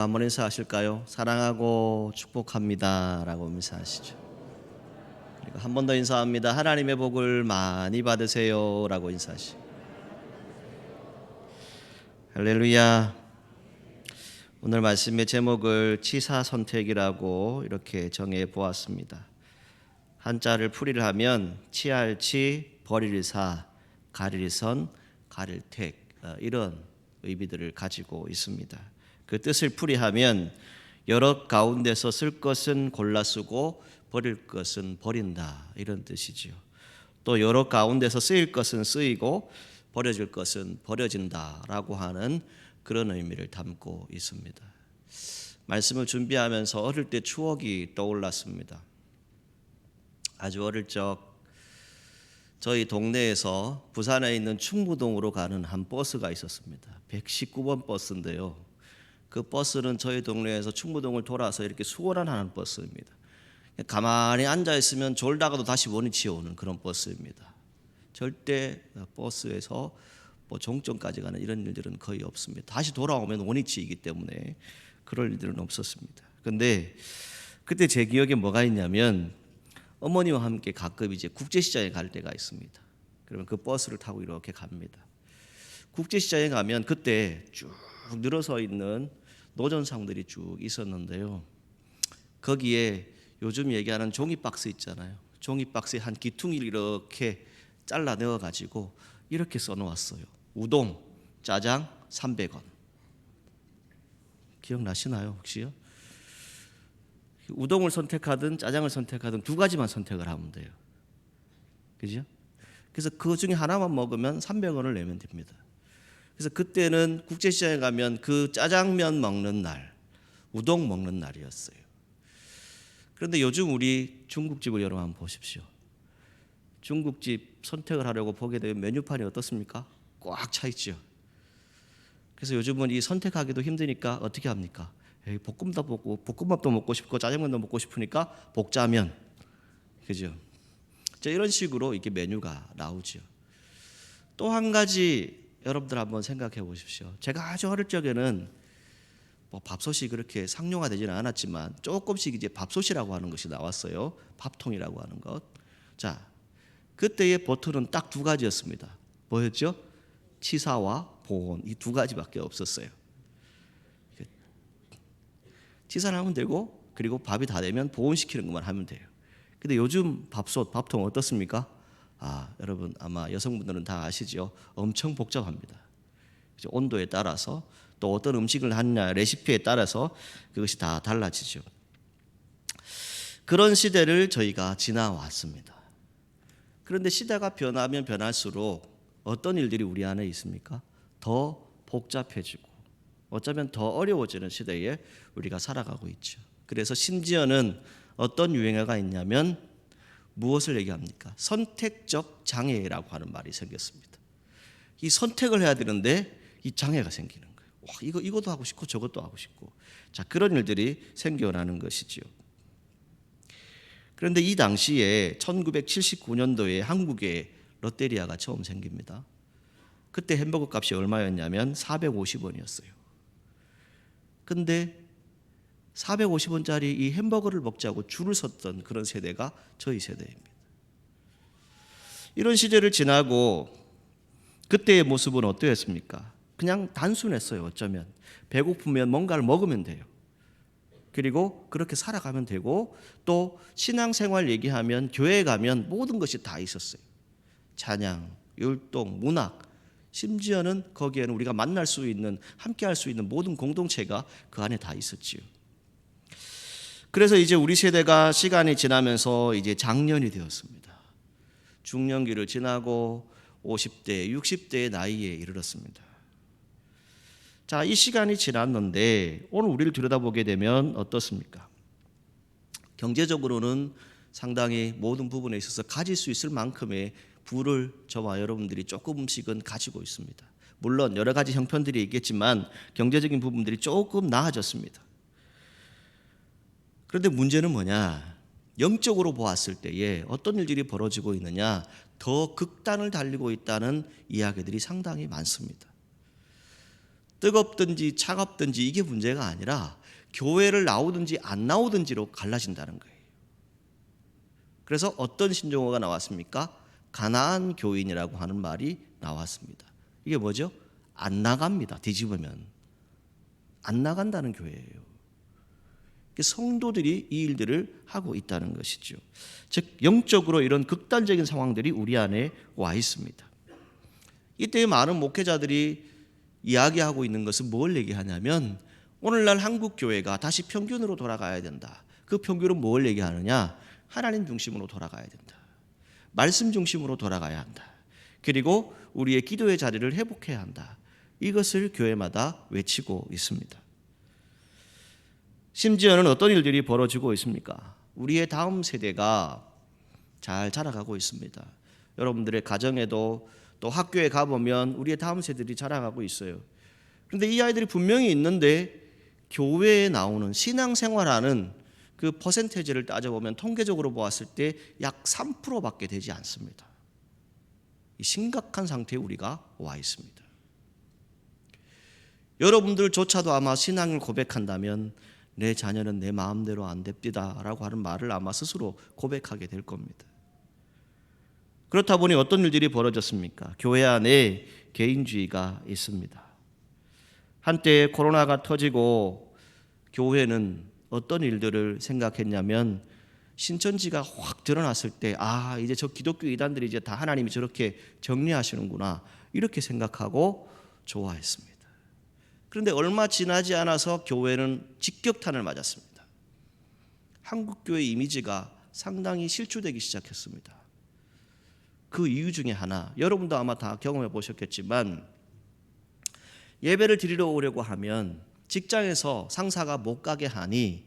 한번 인사하실까요? 사랑하고 축복합니다 라고 인사하시죠. 그리고 한 번 더 인사합니다. 하나님의 복을 많이 받으세요 라고 인사하시죠. 할렐루야. 오늘 말씀의 제목을 치사선택이라고 이렇게 정해 보았습니다. 한자를 풀이를 하면 치할 치, 버릴 사, 가릴 선, 가릴 택, 이런 의미들을 가지고 있습니다. 그 뜻을 풀이하면 여러 가운데서 쓸 것은 골라 쓰고 버릴 것은 버린다, 이런 뜻이지요. 또 여러 가운데서 쓰일 것은 쓰이고 버려질 것은 버려진다라고 하는 그런 의미를 담고 있습니다. 말씀을 준비하면서 어릴 때 추억이 떠올랐습니다. 아주 어릴 적 저희 동네에서 부산에 있는 충무동으로 가는 한 버스가 있었습니다. 119번 버스인데요. 그 버스는 저희 동네에서 충무동을 돌아서 이렇게 수원하는 버스입니다. 가만히 앉아 있으면 졸다가도 다시 원위치에 오는 그런 버스입니다. 절대 버스에서 종점까지 가는 이런 일들은 거의 없습니다. 다시 돌아오면 원위치이기 때문에 그럴 일들은 없었습니다. 근데 그때 제 기억에 뭐가 있냐면 어머니와 함께 가끔 이제 국제시장에 갈 때가 있습니다. 그러면 그 버스를 타고 이렇게 갑니다. 국제시장에 가면 그때 쭉 늘어서 있는 노점상들이 쭉 있었는데요. 거기에 요즘 얘기하는 종이박스 있잖아요. 종이박스에 한 기퉁이를 이렇게 잘라 넣어가지고 이렇게 써놓았어요. 우동, 짜장 300원. 기억나시나요 혹시요? 우동을 선택하든 짜장을 선택하든 두 가지만 선택을 하면 돼요. 그죠? 그래서 그 중에 하나만 먹으면 300원을 내면 됩니다. 그래서 그때는 국제시장에 가면 그 짜장면 먹는 날, 우동 먹는 날이었어요. 그런데 요즘 우리 중국집을 여러분 한번 보십시오. 중국집 선택을 하려고 보게 되면 메뉴판이 어떻습니까? 꽉 차 있죠. 그래서 요즘은 이 선택하기도 힘드니까 어떻게 합니까? 볶음도 먹고 볶음밥도 먹고 싶고 짜장면도 먹고 싶으니까 복짜면, 그죠? 자, 이런 식으로 이렇게 메뉴가 나오죠. 또 한 가지 여러분들 한번 생각해 보십시오. 제가 아주 어릴 적에는 밥솥이 그렇게 상용화되지는 않았지만 조금씩 이제 밥솥이라고 하는 것이 나왔어요. 밥통이라고 하는 것. 자, 그때의 버튼은 딱 두 가지였습니다. 뭐였죠? 치사와 보온, 이 두 가지밖에 없었어요. 치사를 하면 되고, 그리고 밥이 다 되면 보온시키는 것만 하면 돼요. 근데 요즘 밥솥, 밥통 어떻습니까? 여러분 아마 여성분들은 다 아시죠? 엄청 복잡합니다. 온도에 따라서 또 어떤 음식을 하느냐 레시피에 따라서 그것이 다 달라지죠. 그런 시대를 저희가 지나왔습니다. 그런데 시대가 변하면 변할수록 어떤 일들이 우리 안에 있습니까? 더 복잡해지고 어쩌면 더 어려워지는 시대에 우리가 살아가고 있죠. 그래서 심지어는 어떤 유행어가 있냐면 무엇을 얘기합니까? 선택적 장애라고 하는 말이 생겼습니다. 이 선택을 해야 되는데 이 장애가 생기는 거예요. 이것도 하고 싶고 저것도 하고 싶고. 자, 그런 일들이 생겨나는 것이죠. 그런데 이 당시에 1979년도에 한국에 롯데리아가 처음 생깁니다. 그때 햄버거 값이 얼마였냐면 450원이었어요. 근데 450원짜리 이 햄버거를 먹자고 줄을 섰던 그런 세대가 저희 세대입니다. 이런 시대를 지나고 그때의 모습은 어떠했습니까? 그냥 단순했어요. 어쩌면 배고프면 뭔가를 먹으면 돼요. 그리고 그렇게 살아가면 되고, 또 신앙생활 얘기하면 교회에 가면 모든 것이 다 있었어요. 찬양, 율동, 문학, 심지어는 거기에는 우리가 만날 수 있는, 함께 할 수 있는 모든 공동체가 그 안에 다 있었지요. 그래서 이제 우리 세대가 시간이 지나면서 이제 장년이 되었습니다. 중년기를 지나고 50대, 60대의 나이에 이르렀습니다. 자, 이 시간이 지났는데 오늘 우리를 들여다보게 되면 어떻습니까? 경제적으로는 상당히 모든 부분에 있어서 가질 수 있을 만큼의 부를 저와 여러분들이 조금씩은 가지고 있습니다. 물론 여러 가지 형편들이 있겠지만 경제적인 부분들이 조금 나아졌습니다. 그런데 문제는 뭐냐? 영적으로 보았을 때에 어떤 일들이 벌어지고 있느냐? 더 극단을 달리고 있다는 이야기들이 상당히 많습니다. 뜨겁든지 차갑든지 이게 문제가 아니라 교회를 나오든지 안 나오든지로 갈라진다는 거예요. 그래서 어떤 신종어가 나왔습니까? 가나안 교인이라고 하는 말이 나왔습니다. 이게 뭐죠? 안 나갑니다. 뒤집으면 안 나간다는 교회예요. 성도들이 이 일들을 하고 있다는 것이죠. 즉 영적으로 이런 극단적인 상황들이 우리 안에 와 있습니다. 이때 많은 목회자들이 이야기하고 있는 것은 뭘 얘기하냐면 오늘날 한국 교회가 다시 평균으로 돌아가야 된다. 그 평균은 뭘 얘기하느냐? 하나님 중심으로 돌아가야 된다. 말씀 중심으로 돌아가야 한다. 그리고 우리의 기도의 자리를 회복해야 한다. 이것을 교회마다 외치고 있습니다. 심지어는 어떤 일들이 벌어지고 있습니까? 우리의 다음 세대가 잘 자라가고 있습니다. 여러분들의 가정에도 또 학교에 가보면 우리의 다음 세대들이 자라가고 있어요. 그런데 이 아이들이 분명히 있는데 교회에 나오는 신앙생활하는 그 퍼센테이지를 따져보면 통계적으로 보았을 때 약 3%밖에 되지 않습니다. 심각한 상태에 우리가 와 있습니다. 여러분들조차도 아마 신앙을 고백한다면 내 자녀는 내 마음대로 안 됩니다 라고 하는 말을 아마 스스로 고백하게 될 겁니다. 그렇다 보니 어떤 일들이 벌어졌습니까? 교회 안에 개인주의가 있습니다. 한때 코로나가 터지고 교회는 어떤 일들을 생각했냐면 신천지가 확 드러났을 때 이제 저 기독교 이단들이 이제 다 하나님이 저렇게 정리하시는구나 이렇게 생각하고 좋아했습니다. 그런데 얼마 지나지 않아서 교회는 직격탄을 맞았습니다. 한국교회 이미지가 상당히 실추되기 시작했습니다. 그 이유 중에 하나, 여러분도 아마 다 경험해 보셨겠지만 예배를 드리러 오려고 하면 직장에서 상사가 못 가게 하니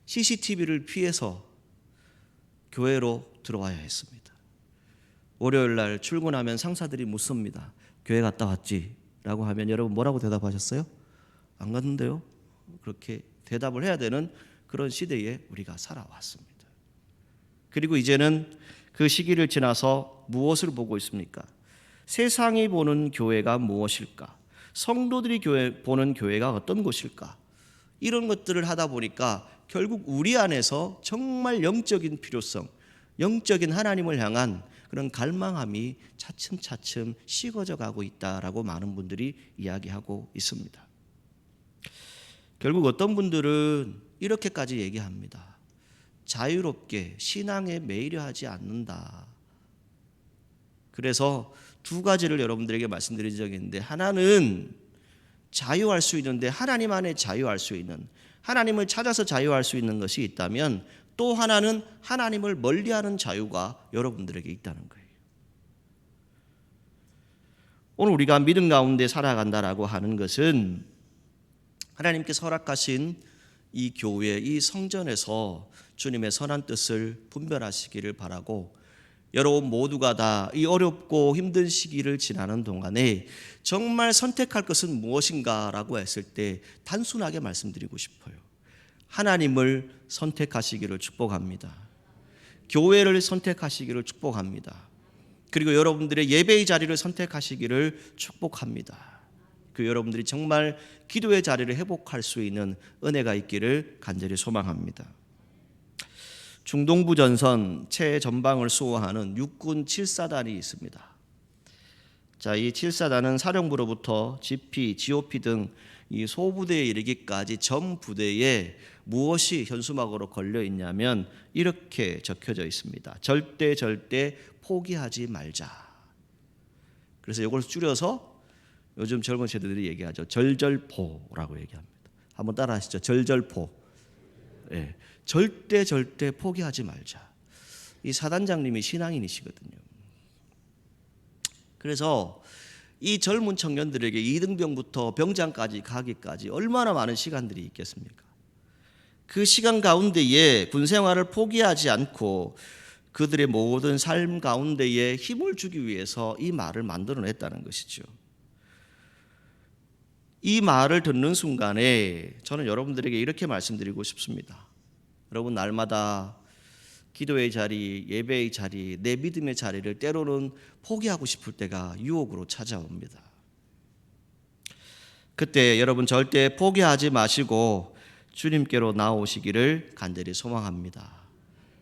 CCTV를 피해서 교회로 들어와야 했습니다. 월요일 날 출근하면 상사들이 묻습니다. 교회 갔다 왔지? 라고 하면 여러분 뭐라고 대답하셨어요? 안 갔는데요? 그렇게 대답을 해야 되는 그런 시대에 우리가 살아왔습니다. 그리고 이제는 그 시기를 지나서 무엇을 보고 있습니까? 세상이 보는 교회가 무엇일까? 성도들이 보는 교회가 어떤 곳일까? 이런 것들을 하다 보니까 결국 우리 안에서 정말 영적인 필요성, 영적인 하나님을 향한 그런 갈망함이 차츰차츰 식어져 가고 있다라고 많은 분들이 이야기하고 있습니다. 결국 어떤 분들은 이렇게까지 얘기합니다. 자유롭게 신앙에 매이려 하지 않는다. 그래서 두 가지를 여러분들에게 말씀드린 적이 있는데, 하나는 자유할 수 있는데 하나님 안에 자유할 수 있는, 하나님을 찾아서 자유할 수 있는 것이 있다면, 또 하나는 하나님을 멀리하는 자유가 여러분들에게 있다는 거예요. 오늘 우리가 믿음 가운데 살아간다라고 하는 것은 하나님께서 허락하신 이 교회, 이 성전에서 주님의 선한 뜻을 분별하시기를 바라고, 여러분 모두가 다 이 어렵고 힘든 시기를 지나는 동안에 정말 선택할 것은 무엇인가라고 했을 때 단순하게 말씀드리고 싶어요. 하나님을 선택하시기를 축복합니다. 교회를 선택하시기를 축복합니다. 그리고 여러분들의 예배의 자리를 선택하시기를 축복합니다. 그 여러분들이 정말 기도의 자리를 회복할 수 있는 은혜가 있기를 간절히 소망합니다. 중동부 전선 최전방을 수호하는 육군 7사단이 있습니다. 자, 이 7사단은 사령부로부터 GP, GOP 등 이 소부대에 이르기까지 전 부대에 무엇이 현수막으로 걸려 있냐면 이렇게 적혀져 있습니다. 절대 포기하지 말자. 그래서 이걸 줄여서 요즘 젊은 세대들이 얘기하죠. 절절포라고 얘기합니다. 한번 따라 하시죠. 절절포. 예. 절대 포기하지 말자. 이 사단장님이 신앙인이시거든요. 그래서 이 젊은 청년들에게 2등병부터 병장까지 가기까지 얼마나 많은 시간들이 있겠습니까? 그 시간 가운데에 군 생활을 포기하지 않고 그들의 모든 삶 가운데에 힘을 주기 위해서 이 말을 만들어냈다는 것이죠. 이 말을 듣는 순간에 저는 여러분들에게 이렇게 말씀드리고 싶습니다. 여러분, 날마다 기도의 자리, 예배의 자리, 내 믿음의 자리를 때로는 포기하고 싶을 때가 유혹으로 찾아옵니다. 그때 여러분 절대 포기하지 마시고 주님께로 나오시기를 간절히 소망합니다.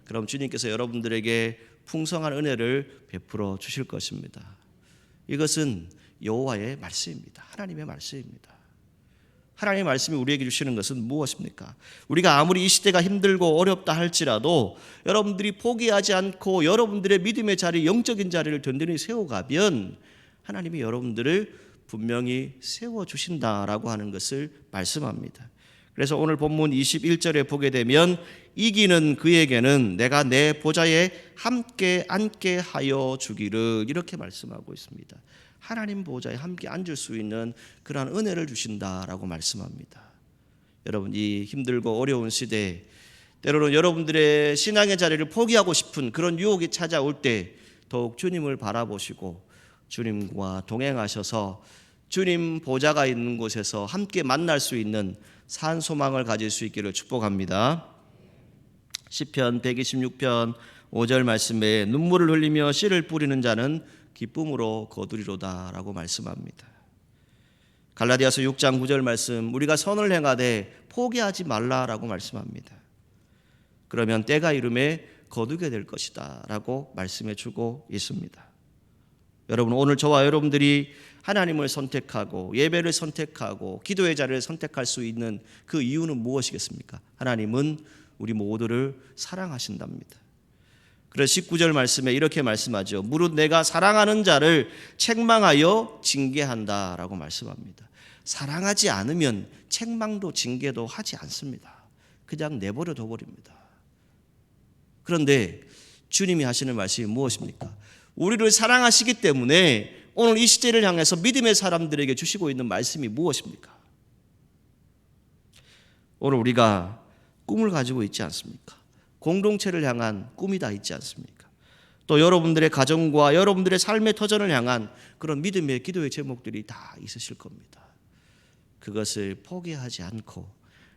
그럼 주님께서 여러분들에게 풍성한 은혜를 베풀어 주실 것입니다. 이것은 여호와의 말씀입니다. 하나님의 말씀입니다. 하나님의 말씀이 우리에게 주시는 것은 무엇입니까? 우리가 아무리 이 시대가 힘들고 어렵다 할지라도 여러분들이 포기하지 않고 여러분들의 믿음의 자리, 영적인 자리를 든든히 세워가면 하나님이 여러분들을 분명히 세워주신다라고 하는 것을 말씀합니다. 그래서 오늘 본문 21절에 보게 되면 이기는 그에게는 내가 내 보좌에 함께 앉게 하여 주기를 이렇게 말씀하고 있습니다. 하나님 보좌에 함께 앉을 수 있는 그러한 은혜를 주신다라고 말씀합니다. 여러분, 이 힘들고 어려운 시대에 때로는 여러분들의 신앙의 자리를 포기하고 싶은 그런 유혹이 찾아올 때 더욱 주님을 바라보시고 주님과 동행하셔서 주님 보좌가 있는 곳에서 함께 만날 수 있는 산 소망을 가질 수 있기를 축복합니다. 시편 126편 5절 말씀에 눈물을 흘리며 씨를 뿌리는 자는 기쁨으로 거두리로다라고 말씀합니다. 갈라디아서 6장 9절 말씀, 우리가 선을 행하되 포기하지 말라라고 말씀합니다. 그러면 때가 이름에 거두게 될 것이다 라고 말씀해 주고 있습니다. 여러분, 오늘 저와 여러분들이 하나님을 선택하고 예배를 선택하고 기도의 자리를 선택할 수 있는 그 이유는 무엇이겠습니까? 하나님은 우리 모두를 사랑하신답니다. 그래서 19절 말씀에 이렇게 말씀하죠. 무릇 내가 사랑하는 자를 책망하여 징계한다라고 말씀합니다. 사랑하지 않으면 책망도 징계도 하지 않습니다. 그냥 내버려 둬버립니다. 그런데 주님이 하시는 말씀이 무엇입니까? 우리를 사랑하시기 때문에 오늘 이 시대를 향해서 믿음의 사람들에게 주시고 있는 말씀이 무엇입니까? 오늘 우리가 꿈을 가지고 있지 않습니까? 공동체를 향한 꿈이 다 있지 않습니까? 또 여러분들의 가정과 여러분들의 삶의 터전을 향한 그런 믿음의 기도의 제목들이 다 있으실 겁니다. 그것을 포기하지 않고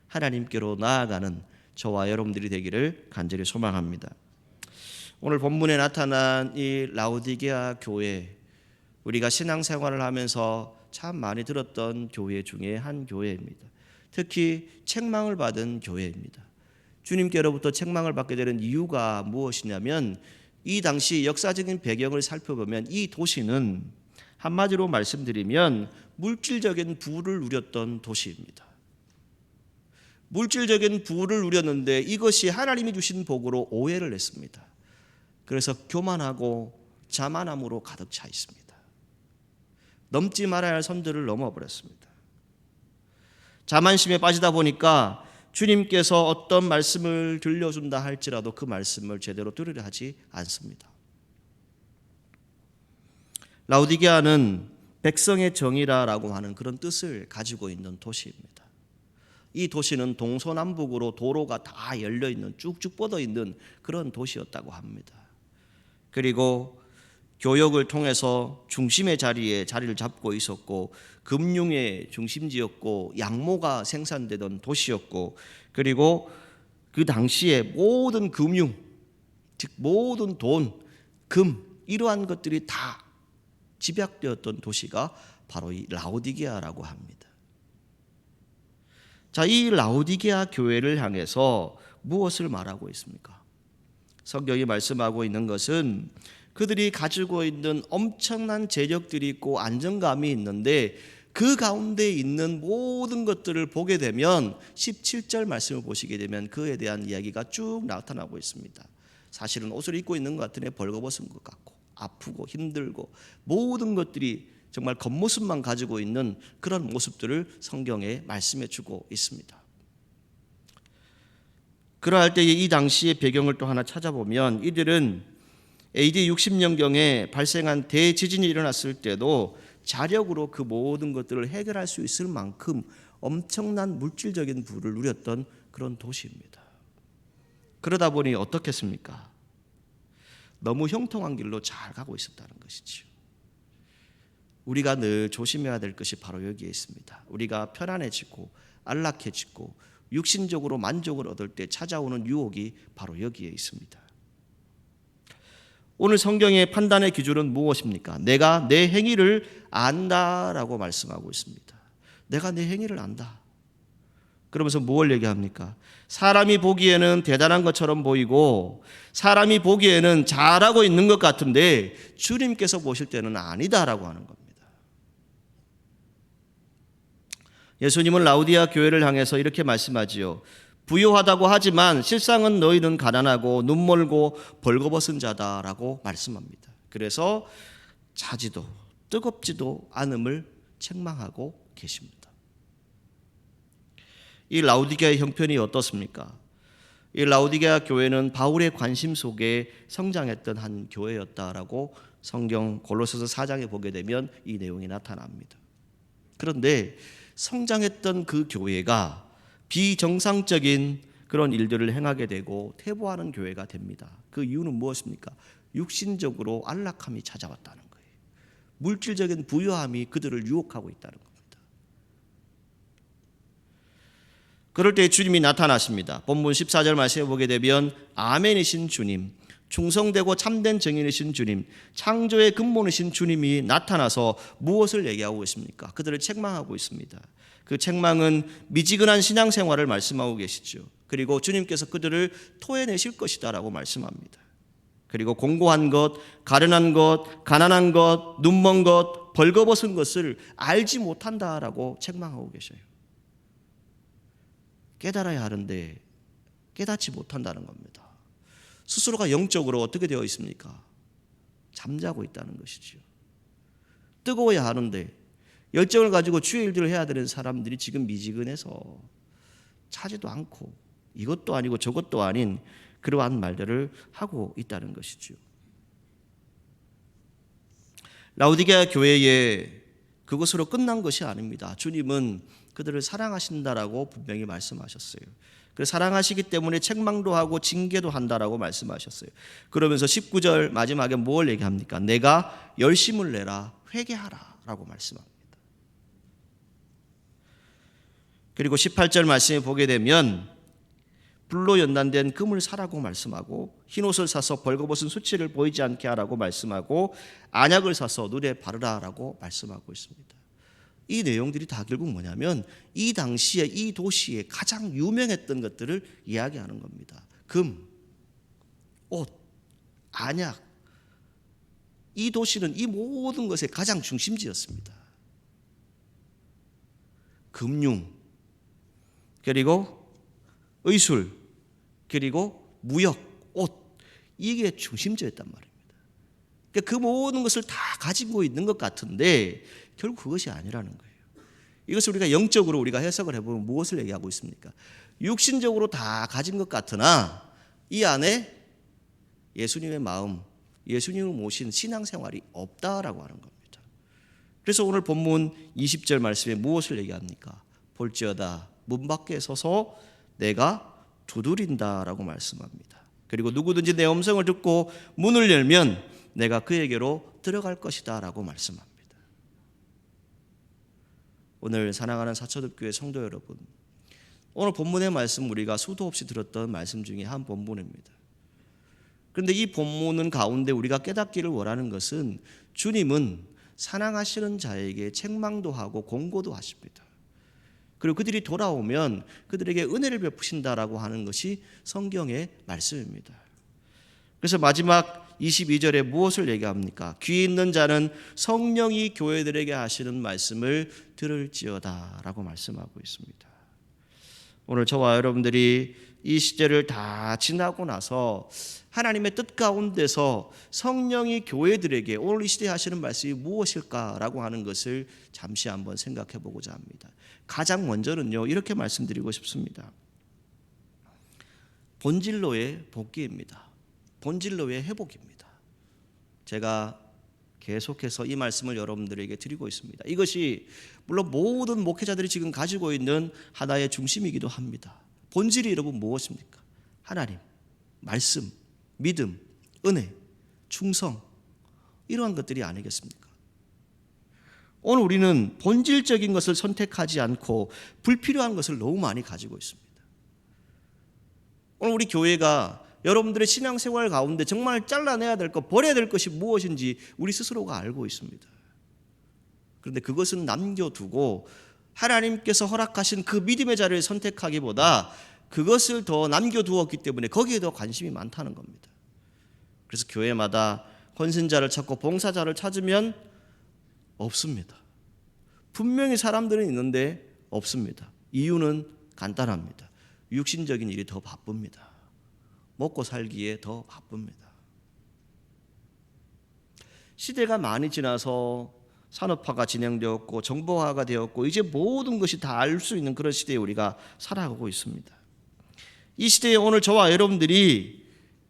하나님께로 나아가는 저와 여러분들이 되기를 간절히 소망합니다. 오늘 본문에 나타난 이 라오디게아 교회, 우리가 신앙생활을 하면서 참 많이 들었던 교회 중에 한 교회입니다. 특히 책망을 받은 교회입니다. 주님께로부터 책망을 받게 되는 이유가 무엇이냐면 이 당시 역사적인 배경을 살펴보면 이 도시는 한마디로 말씀드리면 물질적인 부를 누렸던 도시입니다. 물질적인 부를 누렸는데 이것이 하나님이 주신 복으로 오해를 했습니다. 그래서 교만하고 자만함으로 가득 차 있습니다. 넘지 말아야 할 선들을 넘어버렸습니다. 자만심에 빠지다 보니까 주님께서 어떤 말씀을 들려준다 할지라도 그 말씀을 제대로 들으려 하지 않습니다. 라오디게아는 백성의 정의라고 하는 그런 뜻을 가지고 있는 도시입니다. 이 도시는 동서남북으로 도로가 다 열려있는 쭉쭉 뻗어있는 그런 도시였다고 합니다. 그리고 교역을 통해서 중심의 자리에 자리를 잡고 있었고 금융의 중심지였고 양모가 생산되던 도시였고 그리고 그 당시에 모든 금융, 즉 모든 돈, 금 이러한 것들이 다 집약되었던 도시가 바로 이 라오디게아라고 합니다. 자, 이 라오디게아 교회를 향해서 무엇을 말하고 있습니까? 성경이 말씀하고 있는 것은 그들이 가지고 있는 엄청난 재력들이 있고 안정감이 있는데 그 가운데 있는 모든 것들을 보게 되면 17절 말씀을 보시게 되면 그에 대한 이야기가 쭉 나타나고 있습니다. 사실은 옷을 입고 있는 것 같으니 벌거벗은 것 같고 아프고 힘들고 모든 것들이 정말 겉모습만 가지고 있는 그런 모습들을 성경에 말씀해 주고 있습니다. 그러할 때에 이 당시의 배경을 또 하나 찾아보면 이들은 AD 60년경에 발생한 대지진이 일어났을 때도 자력으로 그 모든 것들을 해결할 수 있을 만큼 엄청난 물질적인 부를 누렸던 그런 도시입니다. 그러다 보니 어떻겠습니까? 너무 형통한 길로 잘 가고 있었다는 것이죠. 우리가 늘 조심해야 될 것이 바로 여기에 있습니다. 우리가 편안해지고 안락해지고 육신적으로 만족을 얻을 때 찾아오는 유혹이 바로 여기에 있습니다. 오늘 성경의 판단의 기준은 무엇입니까? 내가 내 행위를 안다라고 말씀하고 있습니다. 내가 내 행위를 안다. 그러면서 뭘 얘기합니까? 사람이 보기에는 대단한 것처럼 보이고 사람이 보기에는 잘하고 있는 것 같은데 주님께서 보실 때는 아니다라고 하는 겁니다. 예수님은 라우디아 교회를 향해서 이렇게 말씀하지요. 부유하다고 하지만 실상은 너희는 가난하고 눈멀고 벌거벗은 자다라고 말씀합니다. 그래서 차지도 뜨겁지도 않음을 책망하고 계십니다. 이 라우디게아의 형편이 어떻습니까? 이 라우디게아 교회는 바울의 관심 속에 성장했던 한 교회였다라고 성경 골로새서 4장에 보게 되면 이 내용이 나타납니다. 그런데 성장했던 그 교회가 비정상적인 그런 일들을 행하게 되고 퇴보하는 교회가 됩니다. 그 이유는 무엇입니까? 육신적으로 안락함이 찾아왔다는 거예요. 물질적인 부유함이 그들을 유혹하고 있다는 겁니다. 그럴 때 주님이 나타나십니다. 본문 14절 말씀에 보게 되면 아멘이신 주님, 충성되고 참된 증인이신 주님, 창조의 근본이신 주님이 나타나서 무엇을 얘기하고 있습니까? 그들을 책망하고 있습니다. 그 책망은 미지근한 신앙생활을 말씀하고 계시죠. 그리고 주님께서 그들을 토해내실 것이다라고 말씀합니다. 그리고 공고한 것, 가련한 것, 가난한 것, 눈먼 것, 벌거벗은 것을 알지 못한다라고 책망하고 계셔요. 깨달아야 하는데 깨닫지 못한다는 겁니다. 스스로가 영적으로 어떻게 되어 있습니까? 잠자고 있다는 것이죠. 뜨거워야 하는데 열정을 가지고 주의 일들을 해야 되는 사람들이 지금 미지근해서 차지도 않고 이것도 아니고 저것도 아닌 그러한 말들을 하고 있다는 것이죠. 라우디게아 교회에 그것으로 끝난 것이 아닙니다. 주님은 그들을 사랑하신다라고 분명히 말씀하셨어요. 그래서 사랑하시기 때문에 책망도 하고 징계도 한다라고 말씀하셨어요. 그러면서 19절 마지막에 뭘 얘기합니까? 내가 열심을 내라 회개하라 라고 말씀합니다. 그리고 18절 말씀에 보게 되면 불로 연단된 금을 사라고 말씀하고 흰옷을 사서 벌거벗은 수치를 보이지 않게 하라고 말씀하고 안약을 사서 눈에 바르라라고 말씀하고 있습니다. 이 내용들이 다 결국 뭐냐면 이 당시에 이 도시에 가장 유명했던 것들을 이야기하는 겁니다. 금, 옷, 안약. 이 도시는 이 모든 것의 가장 중심지였습니다. 금융, 그리고 의술, 그리고 무역, 옷. 이게 중심지였단 말입니다. 그러니까 그 모든 것을 다 가지고 있는 것 같은데 결국 그것이 아니라는 거예요. 이것을 우리가 영적으로 우리가 해석을 해보면 무엇을 얘기하고 있습니까? 육신적으로 다 가진 것 같으나 이 안에 예수님의 마음, 예수님을 모신 신앙생활이 없다라고 하는 겁니다. 그래서 오늘 본문 20절 말씀에 무엇을 얘기합니까? 볼지어다 문 밖에 서서 내가 두드린다라고 말씀합니다. 그리고 누구든지 내 음성을 듣고 문을 열면 내가 그에게로 들어갈 것이다 라고 말씀합니다. 오늘 사랑하는 사초듭교회 성도 여러분, 오늘 본문의 말씀 우리가 수도 없이 들었던 말씀 중에 한 본문입니다. 그런데 이 본문 가운데 우리가 깨닫기를 원하는 것은 주님은 사랑하시는 자에게 책망도 하고 공고도 하십니다. 그리고 그들이 돌아오면 그들에게 은혜를 베푸신다라고 하는 것이 성경의 말씀입니다. 그래서 마지막 22절에 무엇을 얘기합니까? 귀 있는 자는 성령이 교회들에게 하시는 말씀을 들을지어다 라고 말씀하고 있습니다. 오늘 저와 여러분들이 이 시절을 다 지나고 나서 하나님의 뜻 가운데서 성령이 교회들에게 오늘 이 시대에 하시는 말씀이 무엇일까라고 하는 것을 잠시 한번 생각해 보고자 합니다. 가장 먼저는요, 이렇게 말씀드리고 싶습니다. 본질로의 복귀입니다. 본질로의 회복입니다. 제가 계속해서 이 말씀을 여러분들에게 드리고 있습니다. 이것이 물론 모든 목회자들이 지금 가지고 있는 하나의 중심이기도 합니다. 본질이 여러분 무엇입니까? 하나님, 말씀, 믿음, 은혜, 충성, 이러한 것들이 아니겠습니까? 오늘 우리는 본질적인 것을 선택하지 않고 불필요한 것을 너무 많이 가지고 있습니다. 오늘 우리 교회가 여러분들의 신앙생활 가운데 정말 잘라내야 될 것, 버려야 될 것이 무엇인지 우리 스스로가 알고 있습니다. 그런데 그것은 남겨두고 하나님께서 허락하신 그 믿음의 자리를 선택하기보다 그것을 더 남겨두었기 때문에 거기에 더 관심이 많다는 겁니다. 그래서 교회마다 헌신자를 찾고 봉사자를 찾으면 없습니다. 분명히 사람들은 있는데 없습니다. 이유는 간단합니다. 육신적인 일이 더 바쁩니다. 먹고 살기에 더 바쁩니다. 시대가 많이 지나서 산업화가 진행되었고 정보화가 되었고 이제 모든 것이 다 알 수 있는 그런 시대에 우리가 살아가고 있습니다. 이 시대에 오늘 저와 여러분들이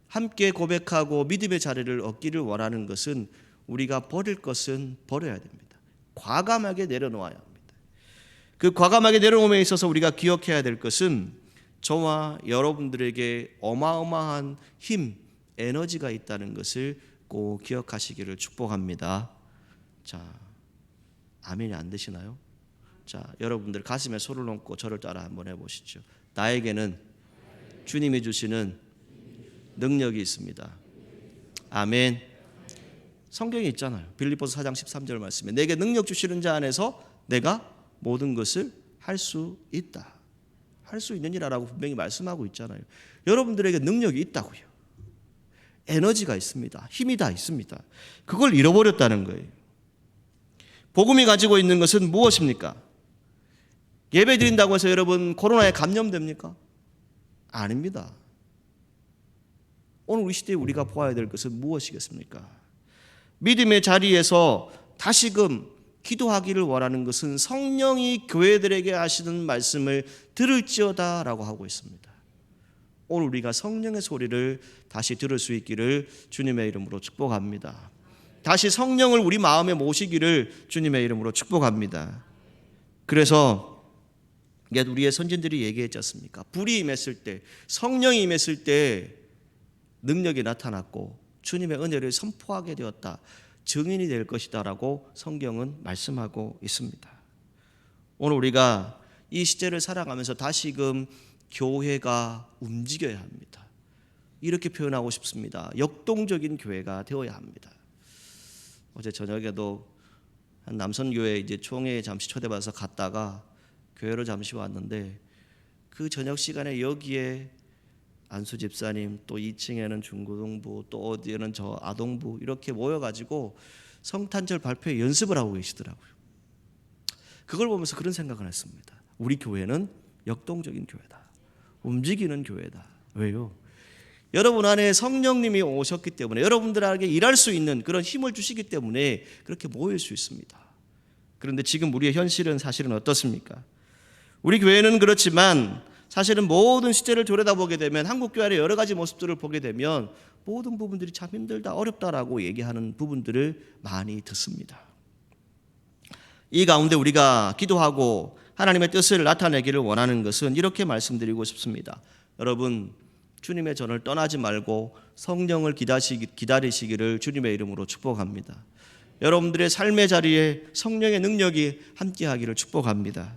함께 고백하고 믿음의 자리를 얻기를 원하는 것은 우리가 버릴 것은 버려야 됩니다. 과감하게 내려놓아야 합니다. 그 과감하게 내려놓음에 있어서 우리가 기억해야 될 것은 저와 여러분들에게 어마어마한 힘, 에너지가 있다는 것을 꼭 기억하시기를 축복합니다. 자, 아멘이 안 되시나요? 자, 여러분들 가슴에 손을 얹고 저를 따라 한번 해보시죠. 나에게는 주님이 주시는 능력이 있습니다. 아멘. 성경에 있잖아요. 빌립보서 4장 13절 말씀에 내게 능력 주시는 자 안에서 내가 모든 것을 할 수 있다. 할 수 있느니라라고 분명히 말씀하고 있잖아요. 여러분들에게 능력이 있다고요. 에너지가 있습니다. 힘이 다 있습니다. 그걸 잃어버렸다는 거예요. 복음이 가지고 있는 것은 무엇입니까? 예배 드린다고 해서 여러분 코로나에 감염됩니까? 아닙니다. 오늘 우리 시대에 우리가 보아야 될 것은 무엇이겠습니까? 믿음의 자리에서 다시금 기도하기를 원하는 것은 성령이 교회들에게 하시는 말씀을 들을지어다 라고 하고 있습니다. 오늘 우리가 성령의 소리를 다시 들을 수 있기를 주님의 이름으로 축복합니다. 다시 성령을 우리 마음에 모시기를 주님의 이름으로 축복합니다. 그래서 우리의 선진들이 얘기했지 않습니까? 불이 임했을 때, 성령이 임했을 때 능력이 나타났고 주님의 은혜를 선포하게 되었다. 증인이 될 것이다 라고 성경은 말씀하고 있습니다. 오늘 우리가 이 시대를 살아가면서 다시금 교회가 움직여야 합니다. 이렇게 표현하고 싶습니다. 역동적인 교회가 되어야 합니다. 어제 저녁에도 한 남선교회 이제 총회에 잠시 초대받아서 갔다가 교회로 잠시 왔는데 그 저녁 시간에 여기에 안수 집사님, 또 2층에는 중고등부, 또 어디에는 저 아동부 이렇게 모여가지고 성탄절 발표 연습을 하고 계시더라고요. 그걸 보면서 그런 생각을 했습니다. 우리 교회는 역동적인 교회다. 움직이는 교회다. 왜요? 여러분 안에 성령님이 오셨기 때문에 여러분들에게 일할 수 있는 그런 힘을 주시기 때문에 그렇게 모일 수 있습니다. 그런데 지금 우리의 현실은 사실은 어떻습니까? 우리 교회는 그렇지만 사실은 모든 시대를 들여다보게 되면 한국 교회 안에 여러 가지 모습들을 보게 되면 모든 부분들이 참 힘들다, 어렵다라고 얘기하는 부분들을 많이 듣습니다. 이 가운데 우리가 기도하고 하나님의 뜻을 나타내기를 원하는 것은 이렇게 말씀드리고 싶습니다. 여러분, 주님의 전을 떠나지 말고 성령을 기다리시기를 주님의 이름으로 축복합니다. 여러분들의 삶의 자리에 성령의 능력이 함께하기를 축복합니다.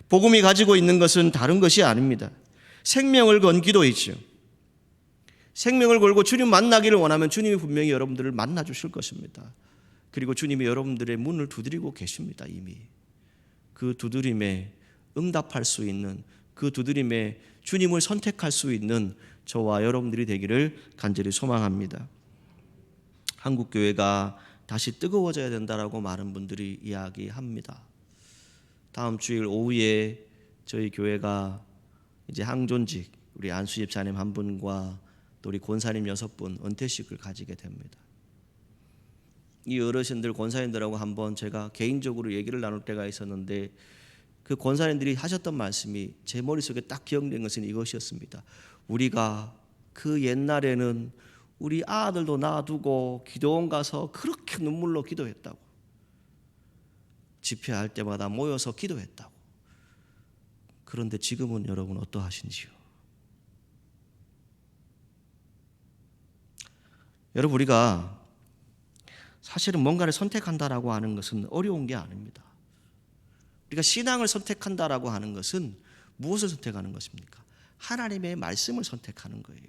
복음이 가지고 있는 것은 다른 것이 아닙니다. 생명을 건 기도이죠. 생명을 걸고 주님 만나기를 원하면 주님이 분명히 여러분들을 만나 주실 것입니다. 그리고 주님이 여러분들의 문을 두드리고 계십니다. 이미 그 두드림에 응답할 수 있는, 그 두드림에 주님을 선택할 수 있는 저와 여러분들이 되기를 간절히 소망합니다. 한국 교회가 다시 뜨거워져야 된다라고 많은 분들이 이야기합니다. 다음 주일 오후에 저희 교회가 이제 항존직 우리 안수 집사님 한 분과 또 우리 권사님 6분 은퇴식을 가지게 됩니다. 이 어르신들 권사님들하고 한번 제가 개인적으로 얘기를 나눌 때가 있었는데 그 권사님들이 하셨던 말씀이 제 머릿속에 딱 기억된 것은 이것이었습니다. 우리가 그 옛날에는 우리 아들도 놔두고 기도원 가서 그렇게 눈물로 기도했다고. 집회할 때마다 모여서 기도했다고. 그런데 지금은 여러분 어떠하신지요? 여러분, 우리가 사실은 뭔가를 선택한다라고 하는 것은 어려운 게 아닙니다. 우리가 신앙을 선택한다라고 하는 것은 무엇을 선택하는 것입니까? 하나님의 말씀을 선택하는 거예요.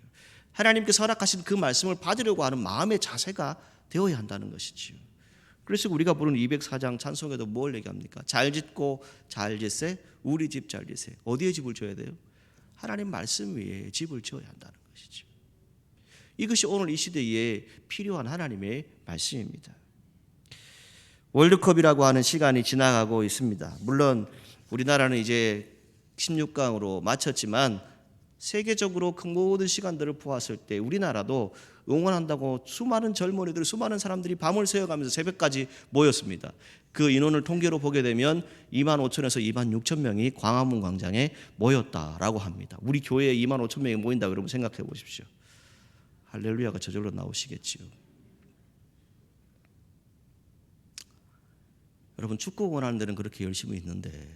하나님께서 허락하신 그 말씀을 받으려고 하는 마음의 자세가 되어야 한다는 것이지요. 그래서 우리가 부르는 204장 찬송에도 뭘 얘기합니까? 잘 짓고 잘 짓세 우리 집 잘 짓세. 어디에 집을 져야 돼요? 하나님 말씀 위에 집을 지어야 한다는 것이죠. 이것이 오늘 이 시대에 필요한 하나님의 말씀입니다. 월드컵이라고 하는 시간이 지나가고 있습니다. 물론 우리나라는 이제 16강으로 마쳤지만 세계적으로 그 모든 시간들을 보았을 때 우리나라도 응원한다고 수많은 젊은이들, 수많은 사람들이 밤을 새워가면서 새벽까지 모였습니다. 그 인원을 통계로 보게 되면 2만 5천에서 2만 6천 명이 광화문 광장에 모였다라고 합니다. 우리 교회에 2만 5천 명이 모인다고 여러분 생각해 보십시오. 할렐루야가 저절로 나오시겠지요. 여러분 축구 응원하는 데는 그렇게 열심히 있는데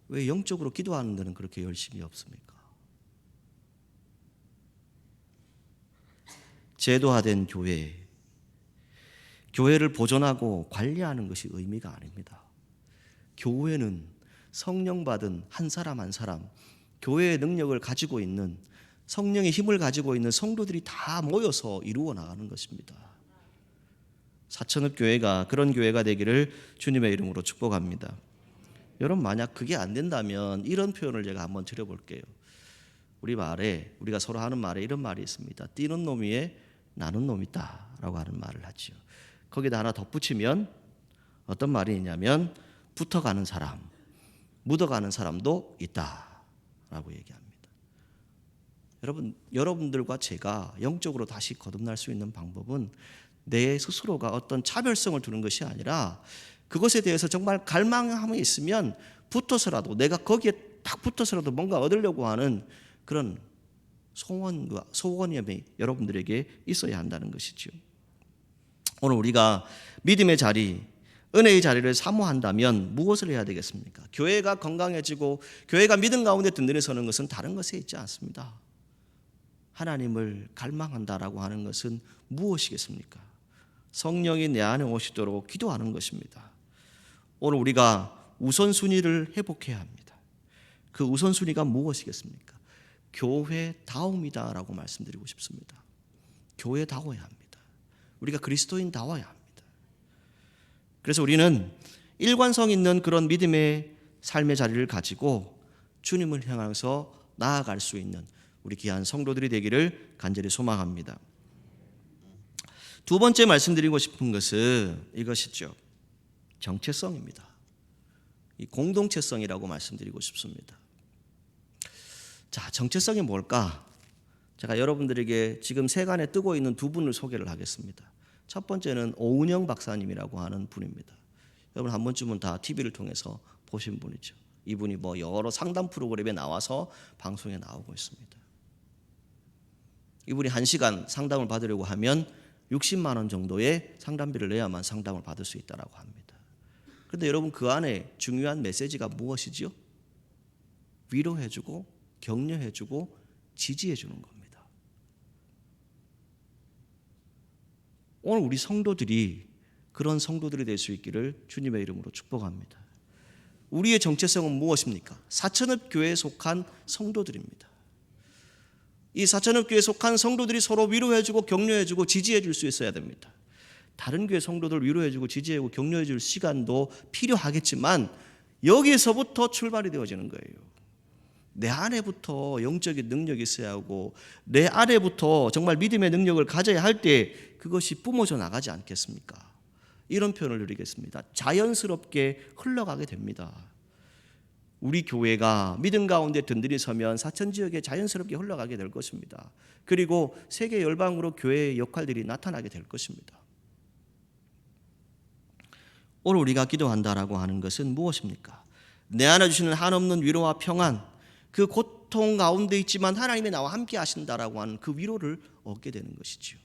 왜 영적으로 기도하는 데는 그렇게 열심히 없습니까? 제도화된 교회를 보존하고 관리하는 것이 의미가 아닙니다. 교회는 성령 받은 한 사람 한 사람, 교회의 능력을 가지고 있는, 성령의 힘을 가지고 있는 성도들이 다 모여서 이루어 나가는 것입니다. 사천읍 교회가 그런 교회가 되기를 주님의 이름으로 축복합니다. 여러분 만약 그게 안 된다면 이런 표현을 제가 한번 드려볼게요. 우리가 서로 하는 말에 이런 말이 있습니다. 뛰는 놈 위에 나는 놈 있다라고 하는 말을 하죠. 거기다 하나 덧붙이면 어떤 말이 있냐면 붙어가는 사람, 묻어가는 사람도 있다라고 얘기합니다. 여러분들과 제가 영적으로 다시 거듭날 수 있는 방법은 내 스스로가 어떤 차별성을 두는 것이 아니라 그것에 대해서 정말 갈망함이 있으면 붙어서라도 내가 거기에 딱 붙어서라도 뭔가 얻으려고 하는 그런 소원이 여러분들에게 있어야 한다는 것이죠. 오늘 우리가 믿음의 자리, 은혜의 자리를 사모한다면 무엇을 해야 되겠습니까? 교회가 건강해지고 교회가 믿음 가운데 든든히 서는 것은 다른 것에 있지 않습니다. 하나님을 갈망한다라고 하는 것은 무엇이겠습니까? 성령이 내 안에 오시도록 기도하는 것입니다. 오늘 우리가 우선순위를 회복해야 합니다. 그 우선순위가 무엇이겠습니까? 교회다움이다라고 말씀드리고 싶습니다. 교회다워야 합니다. 우리가 그리스도인다워야 합니다. 그래서 우리는 일관성 있는 그런 믿음의 삶의 자리를 가지고 주님을 향해서 나아갈 수 있는 우리 귀한 성도들이 되기를 간절히 소망합니다. 두 번째 말씀드리고 싶은 것은 이것이죠. 정체성입니다. 이 공동체성이라고 말씀드리고 싶습니다. 자, 정체성이 뭘까? 제가 여러분들에게 지금 세간에 뜨고 있는 두 분을 소개를 하겠습니다. 첫 번째는 오은영 박사님이라고 하는 분입니다. 여러분 한 번쯤은 다 TV를 통해서 보신 분이죠. 이분이 여러 상담 프로그램에 나와서 방송에 나오고 있습니다. 이분이 1시간 상담을 받으려고 하면 60만 원 정도의 상담비를 내야만 상담을 받을 수 있다고 합니다. 그런데 여러분 그 안에 중요한 메시지가 무엇이죠? 위로해주고 격려해주고 지지해주는 겁니다. 오늘 우리 성도들이 그런 성도들이 될 수 있기를 주님의 이름으로 축복합니다. 우리의 정체성은 무엇입니까? 사천읍 교회에 속한 성도들입니다. 이 사천읍 교회에 속한 성도들이 서로 위로해주고 격려해주고 지지해줄 수 있어야 됩니다. 다른 교회 성도들 위로해주고 지지해주고 격려해줄 시간도 필요하겠지만 여기에서부터 출발이 되어지는 거예요. 내 안에부터 영적인 능력이 있어야 하고 내 안에부터 정말 믿음의 능력을 가져야 할 때 그것이 뿜어져 나가지 않겠습니까? 이런 표현을 드리겠습니다. 자연스럽게 흘러가게 됩니다. 우리 교회가 믿음 가운데 든든히 서면 사천 지역에 자연스럽게 흘러가게 될 것입니다. 그리고 세계 열방으로 교회의 역할들이 나타나게 될 것입니다. 오늘 우리가 기도한다라고 하는 것은 무엇입니까? 내 안에 주시는 한없는 위로와 평안, 그 고통 가운데 있지만 하나님이 나와 함께 하신다라고 하는 그 위로를 얻게 되는 것이죠.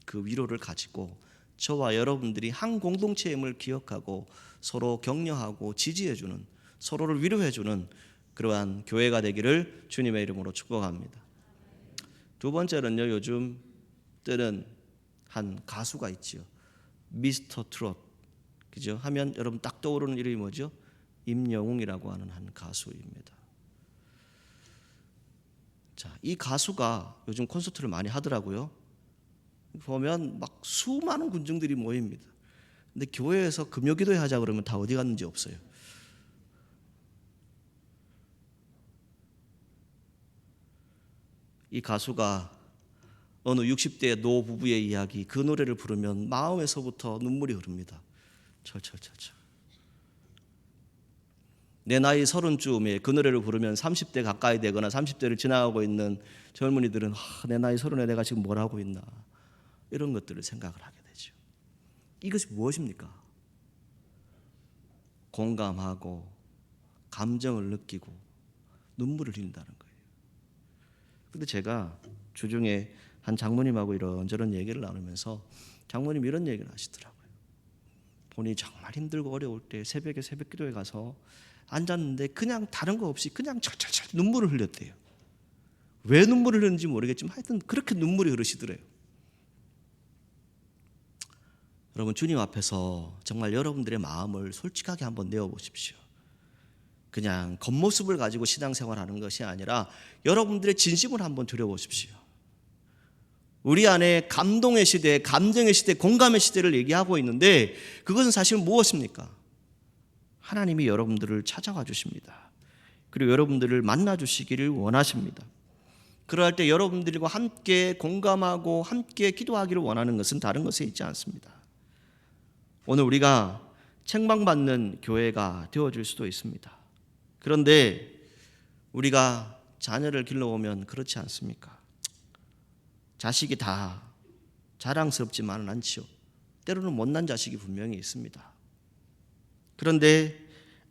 그 위로를 가지고 저와 여러분들이 한 공동체임을 기억하고 서로 격려하고 지지해주는, 서로를 위로해주는 그러한 교회가 되기를 주님의 이름으로 축복합니다. 두 번째는요, 요즘 뜨는 한 가수가 있지요. 미스터 트롯, 그죠? 하면 여러분 딱 떠오르는 이름이 뭐죠? 임영웅이라고 하는 한 가수입니다. 자, 이 가수가 요즘 콘서트를 많이 하더라고요. 보면 막 수많은 군중들이 모입니다. 근데 교회에서 금요기도회 하자 그러면 다 어디 갔는지 없어요. 이 가수가 어느 60대 노 부부의 이야기, 그 노래를 부르면 마음에서부터 눈물이 흐릅니다. 철철철철. 내 나이 30쯤에 그 노래를 부르면 30대 가까이 되거나 30대를 지나가고 있는 젊은이들은 내 나이 30에 내가 지금 뭘 하고 있나, 이런 것들을 생각을 하게 되죠. 이것이 무엇입니까? 공감하고 감정을 느끼고 눈물을 흘린다는 거예요. 근데 제가 주중에 한 장모님하고 이런저런 얘기를 나누면서 장모님 이런 얘기를 하시더라고요. 본인이 정말 힘들고 어려울 때 새벽에 새벽기도에 가서 앉았는데 그냥 다른 거 없이 그냥 철철철 눈물을 흘렸대요. 왜 눈물을 흘렸는지 모르겠지만 하여튼 그렇게 눈물이 흐르시더래요. 여러분, 주님 앞에서 정말 여러분들의 마음을 솔직하게 한번 내어보십시오. 그냥 겉모습을 가지고 신앙생활하는 것이 아니라 여러분들의 진심을 한번 들여보십시오. 우리 안에 감동의 시대, 감정의 시대, 공감의 시대를 얘기하고 있는데 그것은 사실 무엇입니까? 하나님이 여러분들을 찾아와 주십니다. 그리고 여러분들을 만나 주시기를 원하십니다. 그럴 때 여러분들과 함께 공감하고 함께 기도하기를 원하는 것은 다른 것에 있지 않습니다. 오늘 우리가 책망받는 교회가 되어줄 수도 있습니다. 그런데 우리가 자녀를 길러오면 그렇지 않습니까? 자식이 다 자랑스럽지만은 않지요. 때로는 못난 자식이 분명히 있습니다. 그런데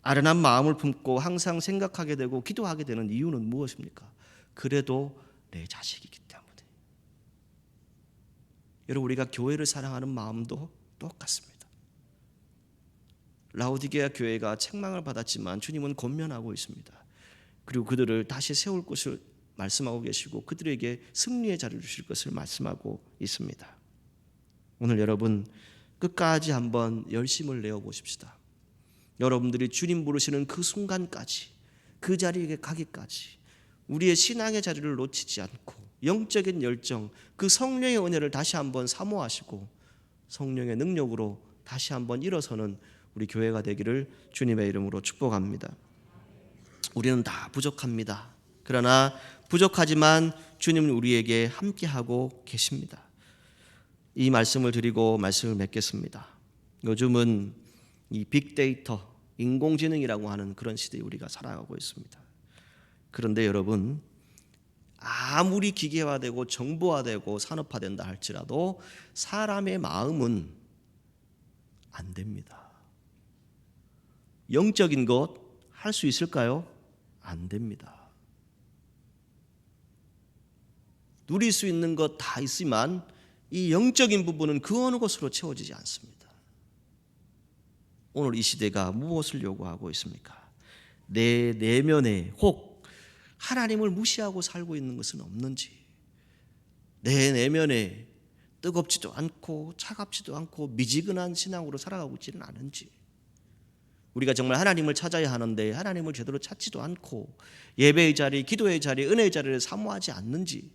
아련한 마음을 품고 항상 생각하게 되고 기도하게 되는 이유는 무엇입니까? 그래도 내 자식이기 때문에. 여러분, 우리가 교회를 사랑하는 마음도 똑같습니다. 라오디게아 교회가 책망을 받았지만 주님은 권면하고 있습니다. 그리고 그들을 다시 세울 것을 말씀하고 계시고 그들에게 승리의 자리를 주실 것을 말씀하고 있습니다. 오늘 여러분 끝까지 한번 열심을 내어 보십시다. 여러분들이 주님 부르시는 그 순간까지, 그 자리에 가기까지 우리의 신앙의 자리를 놓치지 않고 영적인 열정, 그 성령의 은혜를 다시 한번 사모하시고 성령의 능력으로 다시 한번 일어서는 우리 교회가 되기를 주님의 이름으로 축복합니다. 우리는 다 부족합니다. 그러나 부족하지만 주님은 우리에게 함께하고 계십니다. 이 말씀을 드리고 말씀을 맺겠습니다. 요즘은 이 빅데이터, 인공지능이라고 하는 그런 시대에 우리가 살아가고 있습니다. 그런데 여러분, 아무리 기계화되고 정보화되고 산업화된다 할지라도 사람의 마음은 안 됩니다. 영적인 것 할 수 있을까요? 안 됩니다. 누릴 수 있는 것 다 있지만 이 영적인 부분은 그 어느 것으로 채워지지 않습니다. 오늘 이 시대가 무엇을 요구하고 있습니까? 내 내면에 혹 하나님을 무시하고 살고 있는 것은 없는지, 내 내면에 뜨겁지도 않고 차갑지도 않고 미지근한 신앙으로 살아가고 있지는 않은지, 우리가 정말 하나님을 찾아야 하는데 하나님을 제대로 찾지도 않고 예배의 자리, 기도의 자리, 은혜의 자리를 사모하지 않는지,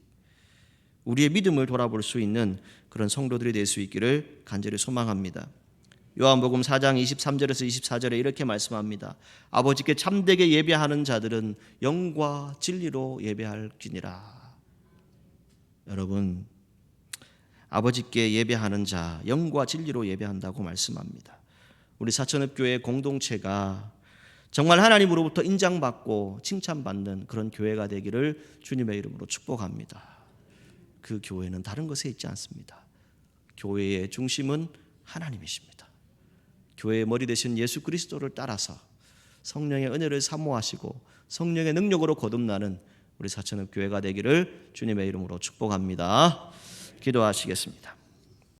우리의 믿음을 돌아볼 수 있는 그런 성도들이 될 수 있기를 간절히 소망합니다. 요한복음 4장 23절에서 24절에 이렇게 말씀합니다. 아버지께 참되게 예배하는 자들은 영과 진리로 예배할지니라. 여러분, 아버지께 예배하는 자, 영과 진리로 예배한다고 말씀합니다. 우리 사천읍교회 공동체가 정말 하나님으로부터 인정받고 칭찬받는 그런 교회가 되기를 주님의 이름으로 축복합니다. 그 교회는 다른 것에 있지 않습니다. 교회의 중심은 하나님이십니다. 교회의 머리 되신 예수 그리스도를 따라서 성령의 은혜를 사모하시고 성령의 능력으로 거듭나는 우리 사천읍교회가 되기를 주님의 이름으로 축복합니다. 기도하시겠습니다.